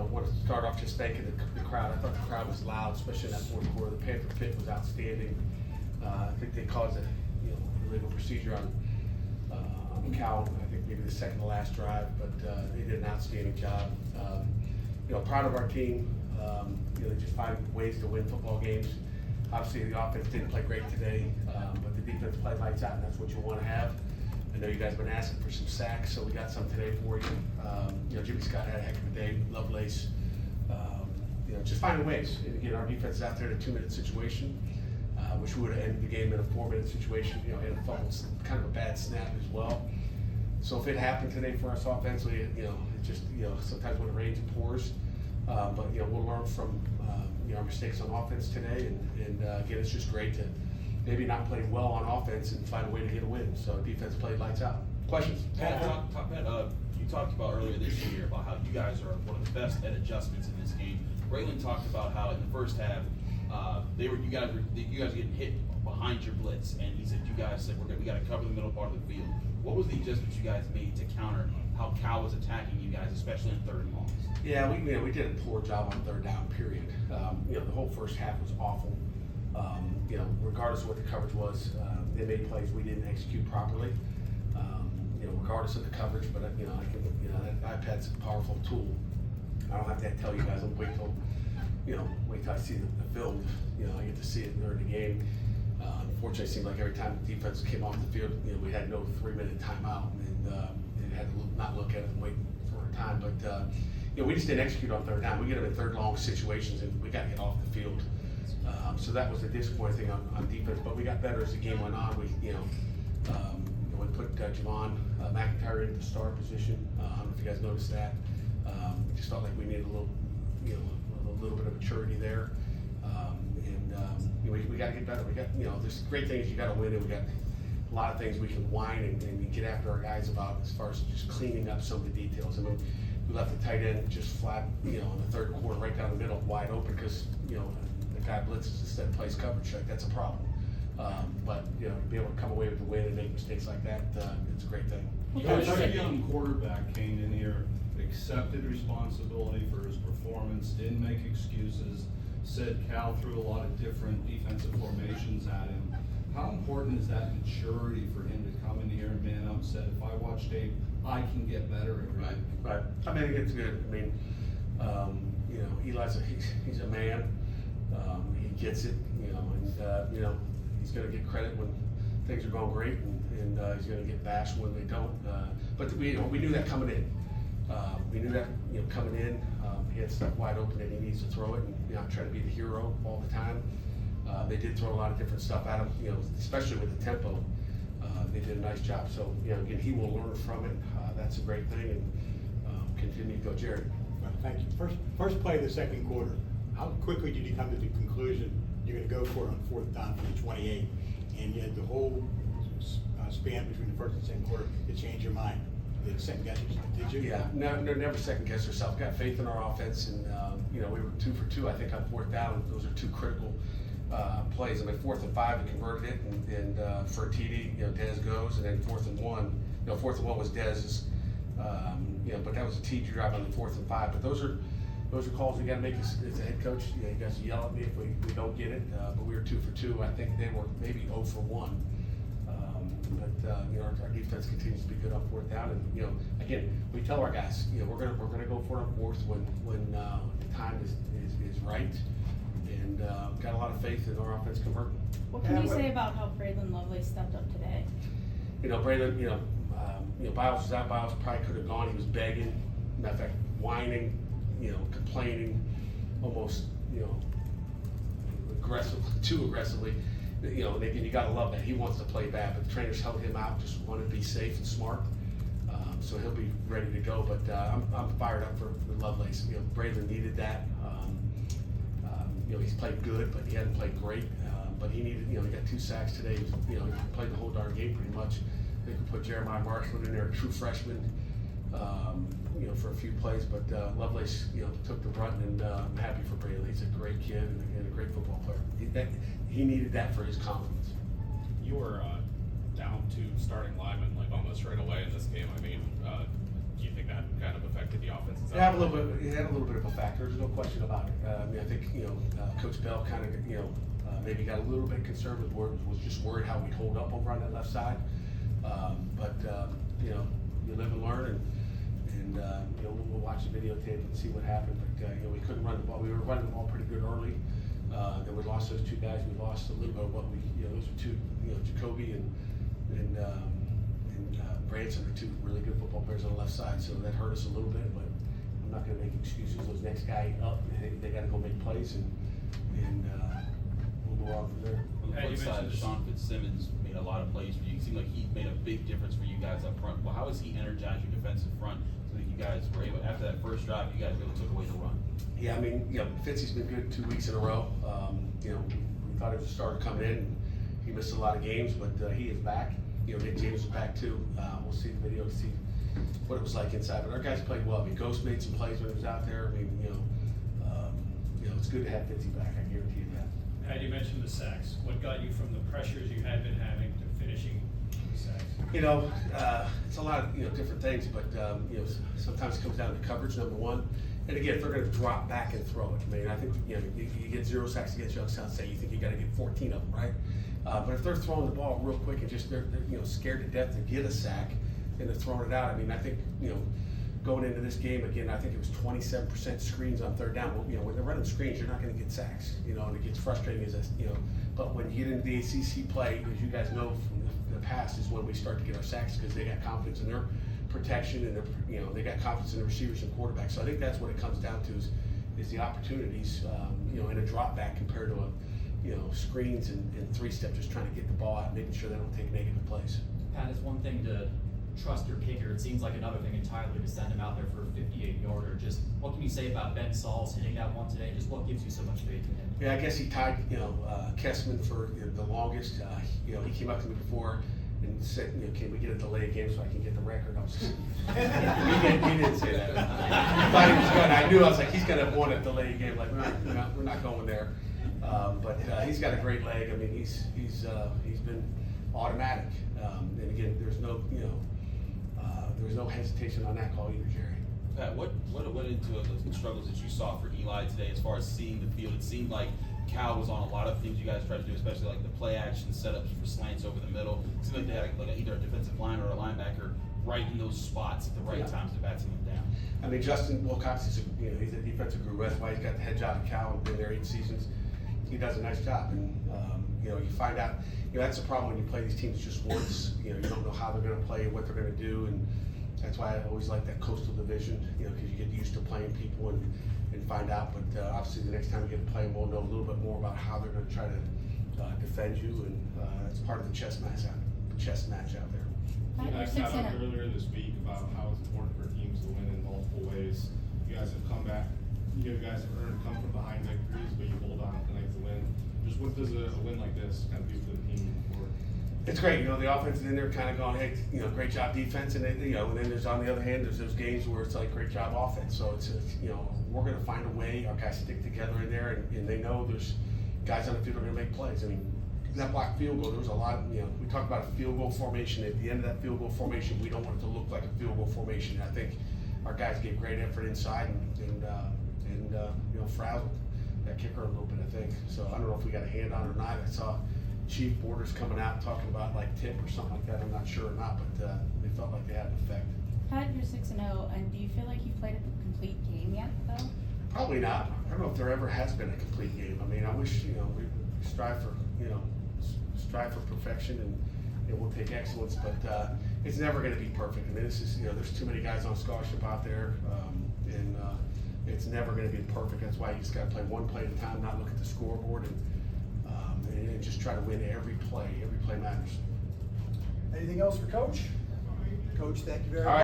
want to start off just thanking the crowd. I thought the crowd was loud, especially in that fourth quarter. The Panther Pitt was outstanding. I think they caused a illegal procedure on McCown. I think maybe the second to last drive, but they did an outstanding job. Proud of our team. They just find ways to win football games. Obviously, the offense didn't play great today, but the defense played lights out, and that's what you want to have. I know you guys have been asking for some sacks, so we got some today for you. Jimmy Scott had a heck of a day. Lovelace. Just finding ways. And again, our defense is out there in a 2-minute situation. Wish we would have ended the game in a 4-minute situation. And a fumble, kind of a bad snap as well. So if it happened today for us offensively, it just sometimes when it rains it pours. But we'll learn from our mistakes on offense today, and again, it's just great to maybe not play well on offense and find a way to get a win. So defense played lights out. Questions? Pat, you talked about earlier this year about how you guys are one of the best at adjustments in this game. Braylon talked about how in the first half you guys were getting hit behind your blitz, and he said you guys said we got to cover the middle part of the field. What was the adjustments you guys made to counter how Cal was attacking you guys, especially in third and longs? Yeah, we did a poor job on third down. Period. The whole first half was awful. Regardless of what the coverage was, they made plays we didn't execute properly. Regardless of the coverage, but I think that iPad's a powerful tool. I don't have to tell you guys. I'll wait till I see the film. I get to see it during the game. Unfortunately, it seemed like every time the defense came off the field, we had no 3-minute timeout, and had to not look at it and wait for a time. But we just didn't execute on third down. We get them in third long situations, and we got to get off the field. So that was a disappointing thing on defense. But we got better as the game went on. We put Javon McIntyre into the star position. I don't know if you guys noticed that. Just felt like we needed a little bit of maturity there. We got to get better. We got there's great things you got to win, and we got a lot of things we can whine and get after our guys about as far as just cleaning up some of the details. I mean, we left the tight end just flat, in the third quarter, right down the middle, wide open because the guy blitzes instead of plays coverage. Like, that's a problem. But to be able to come away with the win and make mistakes like that, it's a great thing. A young quarterback came in here, accepted responsibility for his performance, didn't make excuses, said Cal threw a lot of different defensive formations at him. How important is that maturity for him to come in here and man up and said, if I watch tape, I can get better at it? Right. I mean, it's good. I mean, Eli's he's a man. He gets it, and he's going to get credit when things are going great, and he's going to get bashed when they don't. But we knew that coming in. We knew that coming in. He had stuff wide open and he needs to throw it, and not try to be the hero all the time. They did throw a lot of different stuff at him, especially with the tempo. They did a nice job. So again, he will learn from it. That's a great thing, and continue to go, Jared. Well, thank you. First play of the second quarter. How quickly did you come to the conclusion you're going to go for it on fourth down from the 28, and you had the whole span between the first and second quarter to change your mind? Did you second guess yourself? Did you? Yeah, no, never second guess yourself. Got faith in our offense, and we were 2 for 2, I think, on fourth down. Those are two critical plays. I mean, 4th and 5, we converted it, and for a TD, Dez goes, and then 4th and 1. 4th and 1 was Dez's, but that was a TD drive on the 4th and 5. But those are calls you got to make as a head coach. You guys yell at me if we don't get it. But we were 2 for 2. I think they were maybe 0 for 1. Our defense continues to be good on fourth down, and again, we tell our guys, we're gonna go for it on fourth when the time is right, and got a lot of faith in our offense converting. What can you say about how Braylon Lovelace stepped up today? Braylon, Biles was out. Biles probably could have gone. He was begging, matter of fact, whining, complaining, almost, too aggressively. And you got to love that. He wants to play bad, but the trainers held him out, just wanted to be safe and smart. So he'll be ready to go. But I'm fired up for Lovelace. Braylon needed that. He's played good, but he hadn't played great. But he needed, he got 2 sacks today. He played the whole darn game pretty much. They could put Jeremiah Marshall in there, a true freshman, for a few plays. But Lovelace, took the brunt, and I'm happy for Braylon. He's a great kid and a great football player. He needed that for his confidence. You were down 2 starting linemen like almost right away in this game. I mean, do you think that kind of affected the offense? It had a little bit of a factor. There's no question about it. I mean, I think Coach Bell kind of maybe got a little bit concerned with was just worried how we'd hold up over on that left side. But you live and learn, and we'll watch the videotape and see what happened. But we couldn't run the ball. We were running the ball pretty good early. Then we lost those two guys. We lost a little bit of what those are two, Jacoby and Branson are two really good football players on the left side, so that hurt us a little bit, but I'm not gonna make excuses. Those next guy up, they gotta go make plays, and we'll go on from there. On the Hey, you flip side, mentioned- Sean Fitzsimmons made a lot of plays for you. It seemed like he made a big difference for you guys up front. Well, how has he energized your defensive front so that you guys were able, after that first drive, you guys really took away the run? Yeah, I mean, Fitzy's been good 2 weeks in a row. We thought he was a starter coming in. He missed a lot of games, but he is back. Nick James is back too. We'll see the video to see what it was like inside. But our guys played well. I mean, Ghost made some plays when he was out there. I mean, it's good to have Fitzy back. I guarantee you that. Pat, you mentioned the sacks. What got you from the pressures you had been having to finishing the sacks? It's a lot of different things, but sometimes it comes down to coverage, number one. And again, if they're going to drop back and throw it, I mean, I think you get 0 sacks against Young South State, you think you got to get 14 of them, right? But if they're throwing the ball real quick and just they're scared to death to get a sack and they're throwing it out, I mean, I think going into this game again, I think it was 27% screens on third down. Well, when they're running screens, you're not going to get sacks, and it gets frustrating But when you get into the ACC play, as you guys know from the past, is when we start to get our sacks because they got confidence in their protection and they got confidence in the receivers and quarterbacks. So I think that's what it comes down to is the opportunities, in a drop back compared to screens and three-step, just trying to get the ball out, making sure they don't take negative plays. Pat, it's one thing to trust your kicker. It seems like another thing entirely to send him out there for a 58-yarder. Just what can you say about Ben Sauls hitting that one today? Just what gives you so much faith in him? Yeah, I guess he tied, Kessman for the longest. He came up to me before and said, can we get a delayed game so I can get the record? I was just, he didn't say that. I thought he was good. I knew, I was like, he's gonna want a delayed game. Like, we're not going there. But he's got a great leg. I mean, he's been automatic. And again, there's no hesitation on that call either, Jerry. Pat, what went into the struggles that you saw for Eli today as far as seeing the field? It seemed like Cal was on a lot of things you guys tried to do, especially like the play action setups for slants over the middle. It seemed like they had like either a defensive line or a linebacker right in those spots at the right times to bat them down. I mean, Justin Wilcox is he's a defensive guru. That's why he's got the head job at Cal and been there 8 seasons. He does a nice job, and you find out. That's the problem when you play these teams just once. You don't know how they're going to play, what they're going to do, and that's why I always like that coastal division. Because you get used to playing people and find out. But obviously, the next time you get to play them, we'll know a little bit more about how they're going to try to defend you, and that's part of the chess match out there. Pat, you're I 6-0. found out earlier this week about how it's important for teams to win in multiple ways. You guys have come back, you guys have earned come from behind victories, but you hold on tonight to win. Just what does a win like this kind of do for the team moving forward? It's great, the offense is in there kind of going, hey, great job defense, and then, and then there's on the other hand, there's those games where it's like great job offense. So it's we're going to find a way. Our guys stick together in there, and they know there's guys on the field are going to make plays. I mean, that block field goal, there was a lot of, we talked about a field goal formation. At the end of that field goal formation, we don't want it to look like a field goal formation. I think our guys gave great effort inside and frazzled that kicker a little bit, I think. So I don't know if we got a hand on it or not. I saw Chief Borders coming out talking about like tip or something like that. I'm not sure or not, but they felt like they had an effect. Pat, you're 6-0, and do you feel like you've played a complete game yet, though? Probably not. I don't know if there ever has been a complete game. I mean, I wish, we strive for, perfection and we'll take excellence, but it's never going to be perfect. I mean, this is, there's too many guys on scholarship out there, and it's never going to be perfect. That's why you just got to play one play at a time, not look at the scoreboard, and just try to win every play. Every play matters. Anything else for Coach? Coach, thank you very much.